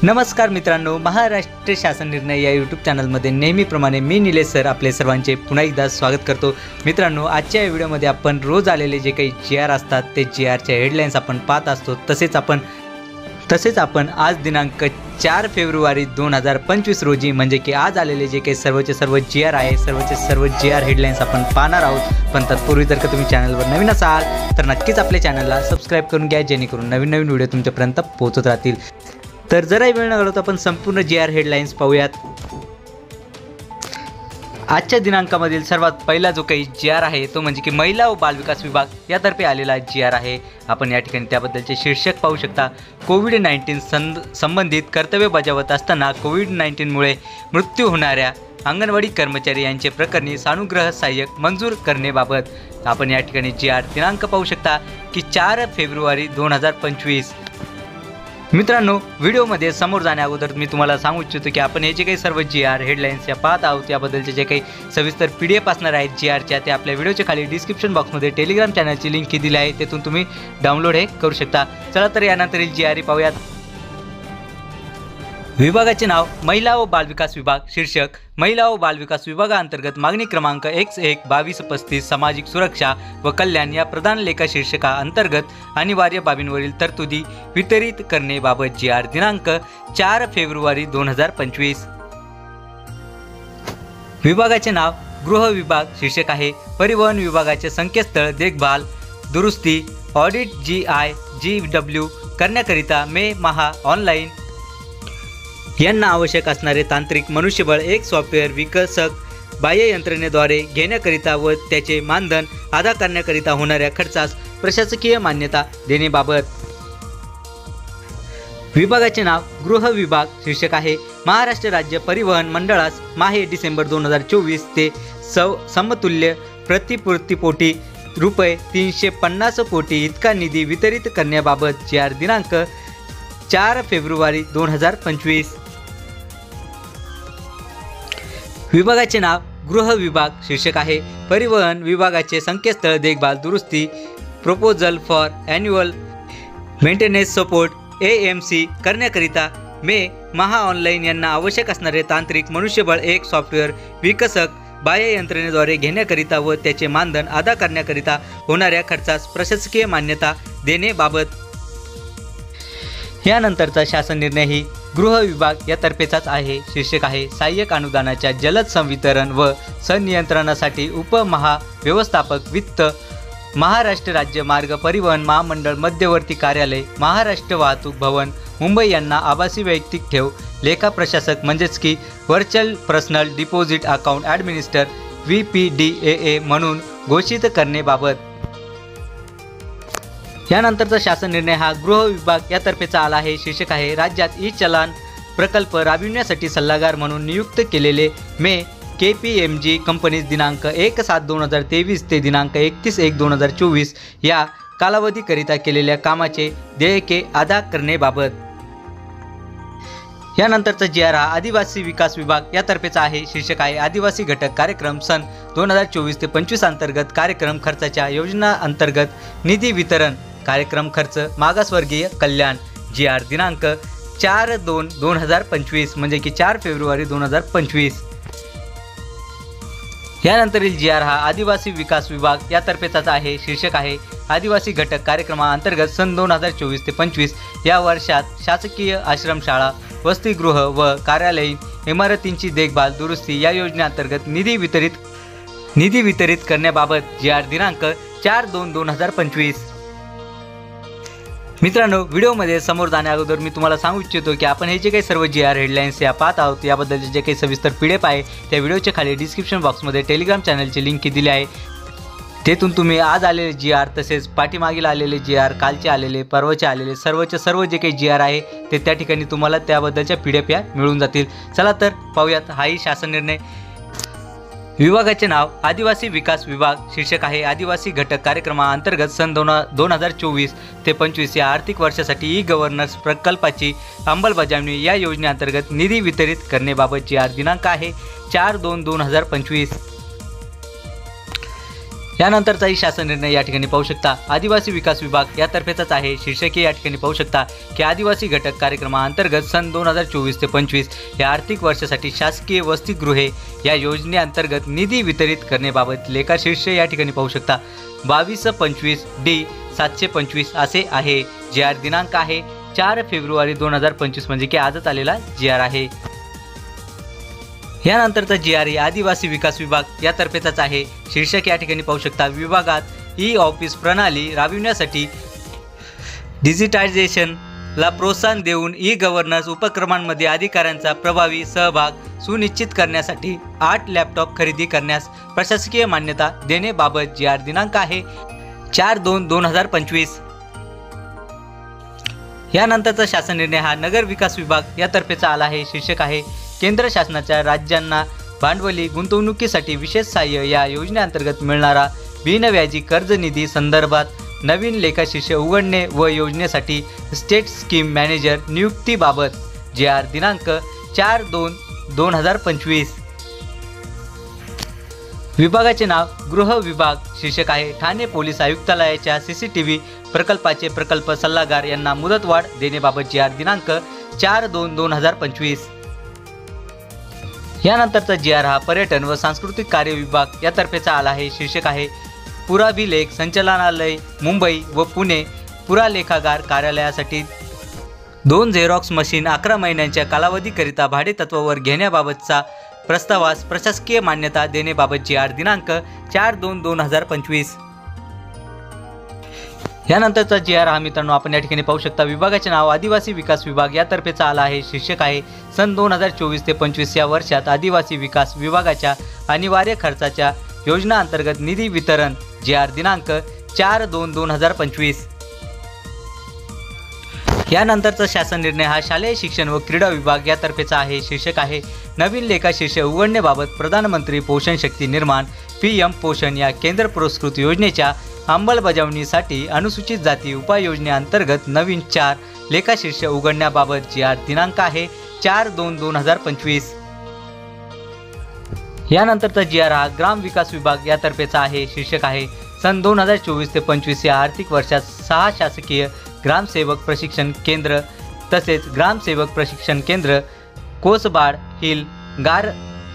नमस्कार मित्रांनो, महाराष्ट्र शासन निर्णय या यूट्यूब चॅनलमध्ये नेहमीप्रमाणे मी निलेश सर आपले सर्वांचे पुन्हा एकदा स्वागत करतो। मित्रांनो, आजच्या या व्हिडिओमध्ये आपण रोज आलेले जे काही GR असतात ते GRच्या हेडलाईन्स आपण पाहत असतो। तसेच आपण आज दिनांक 4 फेब्रुवारी 2025 रोजी म्हणजे की आज आलेले जे काही सर्वचे सर्व GR आहे, सर्वचे सर्व GR हेडलाईन्स आपण पाहणार आहोत। पण तत्पूर्वी जर का तुम्ही चॅनलवर नवीन असाल तर नक्कीच आपल्या चॅनलला सबस्क्राइब करून घ्या, जेणेकरून नवीन व्हिडिओ तुमच्यापर्यंत पोहोचत राहतील। तर जरा वेळ न घालवता आपण संपूर्ण GR हेडलाईन्स पाहूयात। आजच्या दिनांकामधील सर्वात पहिला जो काही GR आहे तो म्हणजे की महिला व बालविकास विभाग यातर्फे आलेला GR आहे। आपण या ठिकाणी त्याबद्दलचे शीर्षक पाहू शकता। कोविड-19 संबंधित कर्तव्य बजावत असताना कोविड-19 मुळे मृत्यू होणाऱ्या अंगणवाडी कर्मचारी यांचे प्रकरणी सानुग्रह सहाय्यक मंजूर करण्याबाबत आपण या ठिकाणी GR दिनांक पाहू शकता की 4 फेब्रुवारी 2025। मित्रांनो, व्हिडिओमध्ये समोर जाण्या अगोदर मी तुम्हाला सांगू इच्छितो की आपण हे जे काही सर्व GR हेडलाईन्स या पाहत आहोत याबद्दलचे जे काही सविस्तर PDF असणार आहेत GRच्या, ते आपल्या व्हिडिओच्या खाली डिस्क्रिप्शन बॉक्समध्ये टेलिग्राम चॅनलची लिंक ही दिली आहे, तेथून तुम्ही डाउनलोड हे करू शकता। चला तर यानंतरील GR पाहूयात। विभागाचे नाव महिला व बालविकास विभाग। शीर्षक महिला व बालविकास विभागाअंतर्गत मागणी क्रमांक 11-2235 सामाजिक सुरक्षा व कल्याण या प्रधान लेखा शीर्षका अंतर्गत अनिवार्य बाबींवरील तरतुदी वितरित करण्याबाबत GR दिनांक 4 फेब्रुवारी 2025। विभागाचे नाव गृह विभाग। शीर्षक आहे परिवहन विभागाचे संकेतस्थळ देखभाल दुरुस्ती ऑडिट GIGW करण्याकरिता महा ऑनलाईन यांना आवश्यक असणारे तांत्रिक मनुष्यबळ एक सॉफ्टवेअर विकसक बाह्य यंत्रणेद्वारे घेण्याकरिता व त्याचे मानधन अदा करण्याकरिता होणाऱ्या खर्चास प्रशासकीय मान्यता देण्याबाबत। विभागाचे नाव गृह विभाग। शीर्षक आहे महाराष्ट्र राज्य परिवहन मंडळास माहे डिसेंबर 2024 ते समतुल्य प्रतिपूर्तीपोटी रुपये 350 कोटी इतका निधी वितरित करण्याबाबत GR दिनांक 4 फेब्रुवारी 2025। विभागाचे नाव गृह विभाग। शीर्षक आहे परिवहन विभागाचे संकेतस्थळ देखभाल दुरुस्ती proposal for annual maintenance support AMC करण्याकरिता महा ऑनलाईन यांना आवश्यक असणारे तांत्रिक मनुष्यबळ एक सॉफ्टवेअर विकसक बाह्य यंत्रणेद्वारे घेण्याकरिता व त्याचे मानधन अदा करण्याकरिता होणाऱ्या खर्चास प्रशासकीय मान्यता देण्याबाबत। यानंतरचा शासन निर्णय ही गृह विभाग यातर्फेचाच आहे। शीर्षक आहे सहाय्यक अनुदानाच्या जलद संवितरण व संनियंत्रणासाठी उपमहाव्यवस्थापक वित्त महाराष्ट्र राज्य मार्ग परिवहन महामंडळ मध्यवर्ती कार्यालय महाराष्ट्र वाहतूक भवन मुंबई यांना आभासी वैयक्तिक ठेव लेखा प्रशासक म्हणजेच की virtual personal deposit account administer VPDAA म्हणून घोषित करण्याबाबत। यानंतरचा शासन निर्णय हा गृह विभाग यातर्फेचा आला आहे। शीर्षक आहे राज्यात ई-चलान प्रकल्प राबविण्यासाठी सल्लागार म्हणून नियुक्त केलेले KPMG कंपनीज दिनांक 1/7/2023 ते दिनांक 31/1/2024 या कालावधीकरिता केलेल्या कामाचे देयके अदा करण्याबाबत। यानंतरचा GR हा आदिवासी विकास विभाग यातर्फेचा आहे। शीर्षक आहे आदिवासी घटक कार्यक्रम सन 2024 ते 25 अंतर्गत कार्यक्रम खर्चाच्या योजना अंतर्गत निधी वितरण कार्यक्रम खर्च मागासवर्गीय कल्याण। GR दिनांक 4/2/2025 म्हणजे की 4 फेब्रुवारी 2025। यानंतरील GR हा आदिवासी विकास विभाग यातर्फेचाच आहे। शीर्षक आहे आदिवासी घटक कार्यक्रमाअंतर्गत सन 2024 ते 25 या वर्षात शासकीय आश्रमशाळा वसतिगृह व कार्यालयीन इमारतींची देखभाल दुरुस्ती या योजनेअंतर्गत निधी वितरित करण्याबाबत। GR दिनांक 4/2/2025। मित्रांनो, व्हिडिओमध्ये समोर जाण्या अगोदर मी तुम्हाला सांगू इच्छितो की आपण हे जे काही सर्व GR हेडलाईन्स या पाहत आहोत याबद्दलचे जे काही सविस्तर PDF आहे त्या व्हिडिओच्या खाली डिस्क्रिप्शन बॉक्समध्ये टेलिग्राम चॅनलची लिंक दिली आहे, तेथून तुम्ही आज आलेले GR तसेच पाठीमागील आलेले GR कालचे आलेले परवाचे आलेले सर्व जे काही GR आहे ते त्या ठिकाणी तुम्हाला त्याबद्दलच्या PDF या मिळून जातील। चला तर पाहूयात हाही शासन निर्णय। विभागाचे नाव आदिवासी विकास विभाग। शीर्षक आहे आदिवासी घटक कार्यक्रमाअंतर्गत सन 2024 ते 25 या आर्थिक वर्षासाठी ई-गव्हर्नन्स प्रकल्पाची अंमलबजावणी या योजनेअंतर्गत निधी वितरित करण्याबाबत GR दिनांक आहे 4/2/2025। यानंतरचाही शासन निर्णय या ठिकाणी पाहू शकता। आदिवासी विकास विभाग यातर्फेचाच आहे। शीर्षके या ठिकाणी पाहू शकता की आदिवासी घटक कार्यक्रमाअंतर्गत सन 2024 ते 25 या आर्थिक वर्षासाठी शासकीय वसतिगृहे या योजनेअंतर्गत निधी वितरित करण्याबाबत लेखाशीर्ष या ठिकाणी पाहू शकता 2225D 725 असे आहे। GR दिनांक आहे 4 फेब्रुवारी 2025 म्हणजे की आजच आलेला GR आहे। यानंतरचा GR आदिवासी विकास विभाग यातर्फेचाच आहे। शीर्षक या ठिकाणी पाहू शकता विभागात ऑफिस प्रणाली राबविण्यासाठी डिजिटायझेशनला प्रोत्साहन देऊन गव्हर्नन्स उपक्रमांमध्ये अधिकाऱ्यांचा प्रभावी सहभाग सुनिश्चित करण्यासाठी 8 लॅपटॉप खरेदी करण्यास प्रशासकीय मान्यता देण्याबाबत GR दिनांक आहे 4/2/2025। यानंतरचा शासन निर्णय हा नगर विकास विभाग यातर्फेचा आला आहे। शीर्षक आहे केंद्र शासनाच्या राज्यांना भांडवली गुंतवणुकीसाठी विशेष सहाय्य या योजनेअंतर्गत मिळणारा बिनव्याजी कर्ज निधी संदर्भात नवीन लेखाशीर्ष उघडणे व योजनेसाठी स्टेट स्कीम मॅनेजर नियुक्तीबाबत GR दिनांक 4/2/2025। विभागाचे नाव गृह विभाग। शीर्षक आहे ठाणे पोलीस आयुक्तालयाच्या CCTV प्रकल्पाचे प्रकल्प सल्लागार यांना मुदतवाढ देण्याबाबत GR दिनांक 4/2/2025। यानंतरचा GR हा पर्यटन व सांस्कृतिक कार्य विभाग यातर्फेचा आला आहे। शीर्षक आहे पुराभिलेख संचालनालय मुंबई व पुणे पुरालेखागार कार्यालयासाठी 2 झेरॉक्स मशीन 11 महिन्यांच्या कालावधीकरिता भाडेतत्वावर घेण्याबाबतचा प्रस्तावास प्रशासकीय मान्यता देण्याबाबत GR दिनांक 4/2/2025। यानंतरचा GR हा मित्रांनो आपण या ठिकाणी पाहू शकता विभागाचे नाव आदिवासी विकास विभाग यातर्फेचा आला आहे। शीर्षक आहे सन 2024 ते 25 या वर्षात आदिवासी विकास विभागाच्या अनिवार्य खर्चाच्या योजना अंतर्गत निधी वितरण GR दिनांक 4/2/2025। यानंतरचा शासन निर्णय हा शालेय शिक्षण व क्रीडा विभाग यातर्फेचा आहे। शीर्षक आहे नवीन लेखाशीर्ष उघडण्याबाबत प्रधानमंत्री पोषण शक्ती निर्माण PM पोषण या केंद्र पुरस्कृत योजनेच्या अंमलबजावणीसाठी अनुसूचित जाती उपाययोजनेअंतर्गत नवीन 4 लेखाशीर्ष उघडण्याबाबत GR दिनांक आहे 4/2/2025। यानंतरचा GR हा ग्राम विकास विभाग यातर्फेचा आहे। शीर्षक आहे सन 2024 ते 25 या आर्थिक वर्षात 6 शासकीय ग्रामसेवक प्रशिक्षण केंद्र तसेच ग्रामसेवक प्रशिक्षण केंद्र कोसबाड हिल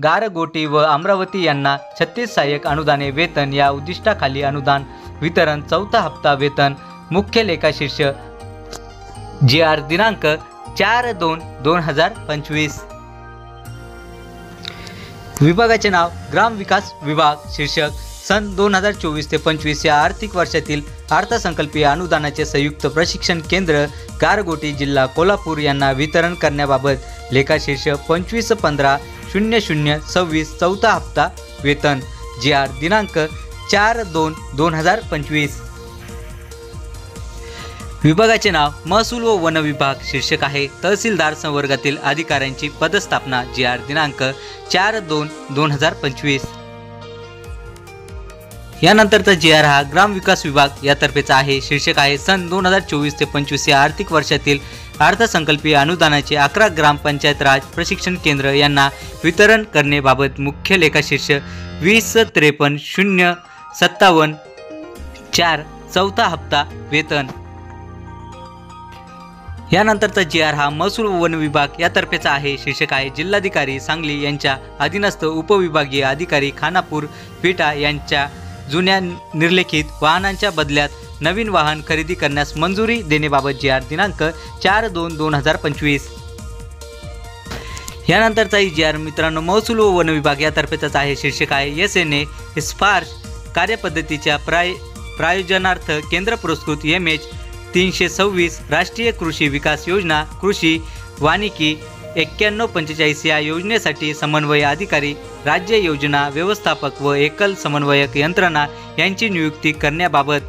गारगोटी व अमरावती यांना 36 सहाय्यक अनुदाने वेतन या उद्दिष्टाखाली अनुदान वितरण 4था हप्ता वेतन मुख्य लेखाशीर्ष GR दिनांक 4/2/2025। विभागाचे नाव ग्राम विकास विभाग। शीर्षक सन 2024 ते 25 या आर्थिक वर्षातील अर्थसंकल्पीय अनुदानाचे संयुक्त प्रशिक्षण केंद्र गारगोटी जिल्हा कोल्हापूर यांना वितरण करण्याबाबत लेखाशीर्ष 25/15/0026 4था हप्ता वेतन GR दिनांक 4/2/2025। विभागाचे नाव महसूल व वन विभाग। शीर्षक आहे तहसीलदार संवर्गातील अधिकाऱ्यांची पदस्थापना GR दिनांक 4/2/2025। यानंतरचा GR हा ग्राम विकास विभाग यातर्फेचा आहे। शीर्षक आहे सन 2024 ते 25 या आर्थिक वर्षातील अर्थसंकल्पीय अनुदानाचे 11 ग्रामपंचायत राज प्रशिक्षण केंद्र यांना वितरण करण्याबाबत मुख्य लेखाशीर्ष 20/53/057/4 4था हप्ता वेतन। यानंतरचा GR हा महसूल व वन विभाग यातर्फेचा आहे। शीर्षक आहे जिल्हाधिकारी सांगली यांच्या अधीनस्थ उपविभागीय अधिकारी खानापूर विटा यांच्या जुन्या निर्लेखित वाहनांच्या बदल्यात नवीन वाहन खरेदी करण्यास मंजुरी देण्याबाबत GR दिनांक 4/2/2025। यानंतरचाही GR मित्रांनो महसूल व वन विभाग यातर्फेचाच आहे। शीर्षक आहे SNA स्पार्श कार्यपद्धतीच्या प्रायोजनार्थ केंद्र पुरस्कृत MH 326 राष्ट्रीय कृषी विकास योजना कृषी वानिकी 9145 या योजनेसाठी समन्वय अधिकारी राज्य योजना व्यवस्थापक व एकल समन्वयक यंत्रणा यांची नियुक्ती करण्याबाबत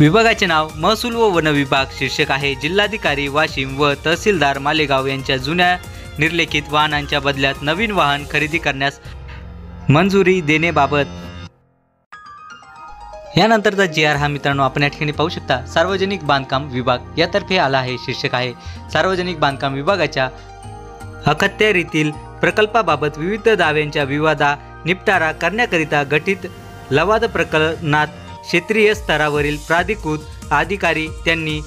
विभागाचे नाव महसूल व वन विभाग। शीर्षक आहे जिल्हाधिकारी वाशिम व तहसीलदार मालेगाव यांच्या जुन्या निर्लेखित वाहनांच्या बदल्यात नवीन वाहन खरेदी करण्यास मंजुरी देण्याबाबत। यानंतरचा GR हा मित्रांनो आपण या ठिकाणी पाहू शकता सार्वजनिक बांधकाम विभाग यातर्फे आला आहे। शीर्षक आहे सार्वजनिक बांधकाम विभागाच्या अखत्यारीतील प्रकल्पाबाबत विविध दाव्यांच्या निपटारा करण्याकरिता गठीत लवाद प्रकरणात क्षेत्रीय स्तरावरील प्राधिकृत अधिकारी त्यांनी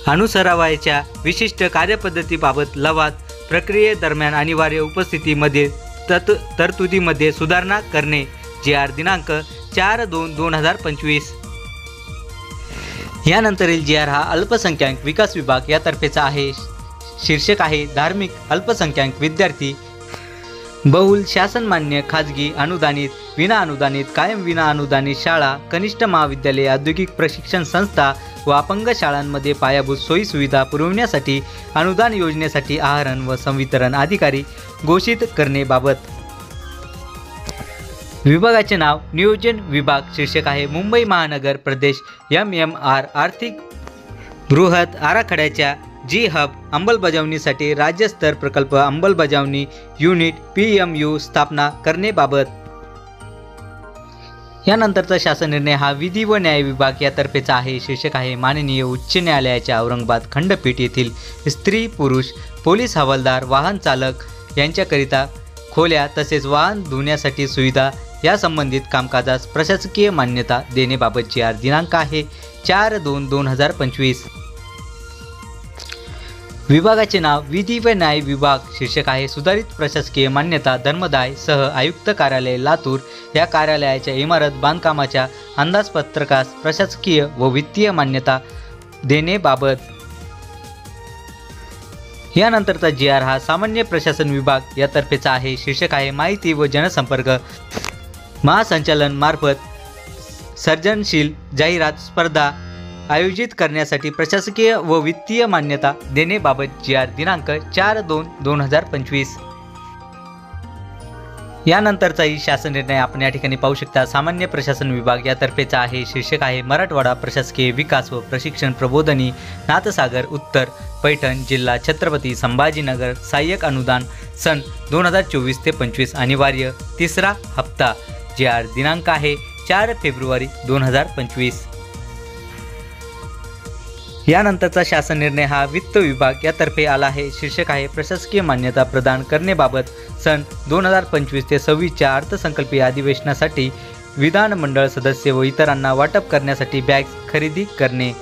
अनुसरावयाच्या विशिष्ट कार्यपद्धतीबाबत लवाद प्रक्रियेदरम्यान अनिवार्य उपस्थितीमध्ये तरतुदीमध्ये सुधारणा करणे. JR दिनांक 4/2/2025. यानंतरील JR हा अल्पसंख्याक विकास विभाग यातर्फेचा आहे. शीर्षक आहे धार्मिक अल्पसंख्याक विद्यार्थी बहुल शासनमान्य खाजगी अनुदानित विना अनुदानित कायम विना अनुदानित शाळा कनिष्ठ महाविद्यालय औद्योगिक प्रशिक्षण संस्था व अपंग शाळांमध्ये पायाभूत सोयीसुविधा पुरविण्यासाठी अनुदान योजनेसाठी आहरण व संवितरण अधिकारी घोषित करण्याबाबत. विभागाचे नाव नियोजन विभाग. शीर्षक आहे मुंबई महानगर प्रदेश MMR आर्थिक बृहत आराखड्याच्या G-हब अंमलबजावणीसाठी राज्यस्तर प्रकल्प अंमलबजावणी युनिट PMU स्थापना करण्याबाबत. यानंतरचा शासन निर्णय हा विधी व न्याय विभाग यातर्फेचा आहे. शीर्षक आहे माननीय उच्च न्यायालयाच्या औरंगाबाद खंडपीठ येथील स्त्री पुरुष पोलीस हवालदार वाहन चालक यांच्याकरिता खोल्या तसेच वाहन धुण्यासाठी सुविधा या संबंधित कामकाजास प्रशासकीय मान्यता देण्याबाबत JR दिनांक आहे 4/2/2025. विभागाचे नाव विधी व न्याय विभाग. शीर्षक आहे सुधारित प्रशासकीय मान्यता धर्मदाय सह आयुक्त कार्यालय लातूर या कार्यालयाच्या इमारत बांधकामाच्या अंदाजपत्रकास प्रशासकीय व वित्तीय मान्यता देण्याबाबत. यानंतरचा JR हा सामान्य प्रशासन विभाग यातर्फेचा आहे. शीर्षक आहे माहिती व जनसंपर्क महासंचालन मार्फत सर्जनशील जाहिरात स्पर्धा आयोजित करण्यासाठी प्रशासकीय व वित्तीय मान्यता देण्याबाबत JR दिनांक 4/2/2025. यानंतरचाही शासन निर्णय आपण या ठिकाणी पाहू शकता. सामान्य प्रशासन विभाग यातर्फेचा आहे. शीर्षक आहे मराठवाडा प्रशासकीय विकास व प्रशिक्षण प्रबोधिनी नाथसागर उत्तर पैठण जिल्हा छत्रपती संभाजीनगर सहाय्यक अनुदान सन 2024 ते 25 अनिवार्य तिसरा हप्ता. JR दिनांक आहे 4 फेब्रुवारी 2025. यानंतरचा शासन निर्णय हा वित्त विभाग यातर्फे आला आहे. शीर्षक आहे प्रशासकीय मान्यता प्रदान करण्याबाबत सन 2025 ते 26च्या अर्थसंकल्पीय अधिवेशनासाठी विधानमंडळ सदस्य व इतरांना वाटप करण्यासाठी बॅग्स खरेदी करणे.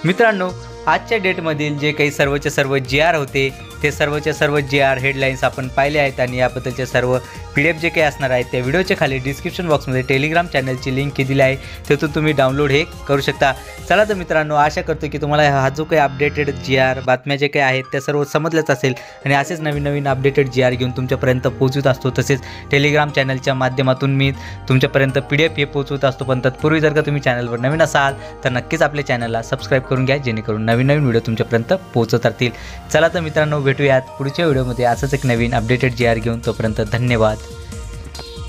मित्रांनो, आजच्या डेटमधील जे काही सर्वचे सर्व JR होते ते सर्वचे सर्व JR हेडलाईन्स आपण पाहिले आहेत आणि याबद्दलचे सर्व PDF जे काही असणार आहेत त्या व्हिडिओच्या खाली डिस्क्रिप्शन बॉक्समध्ये टेलिग्राम चॅनलची लिंक दिली आहे, तिथून तुम्ही डाउनलोड हे करू शकता. चला तर मित्रांनो, आशा करतो की तुम्हाला हा जो काही अपडेटेड JR बातम्या जे काही आहेत त्या सर्व समजल्याच असेल आणि असेच नवीन नवीन अपडेटेड JR घेऊन तुमच्यापर्यंत पोहोचत असतो. तसेच टेलिग्राम चॅनलच्या माध्यमातून मी तुमच्यापर्यंत PDF हे पोहोचवत असतो. पण तत्पूर्वी जर का तुम्ही चॅनलवर नवीन असाल तर नक्कीच आपल्या चॅनलला सबस्क्राईब करून घ्या, जेणेकरून नवीन नवीन व्हिडिओ तुमच्यापर्यंत पोहोचत राहतील. चला तर मित्रांनो, भेटूयात पुढच्या व्हिडिओमध्ये असंच एक नवीन अपडेटेड JR घेऊन. तोपर्यंत धन्यवाद.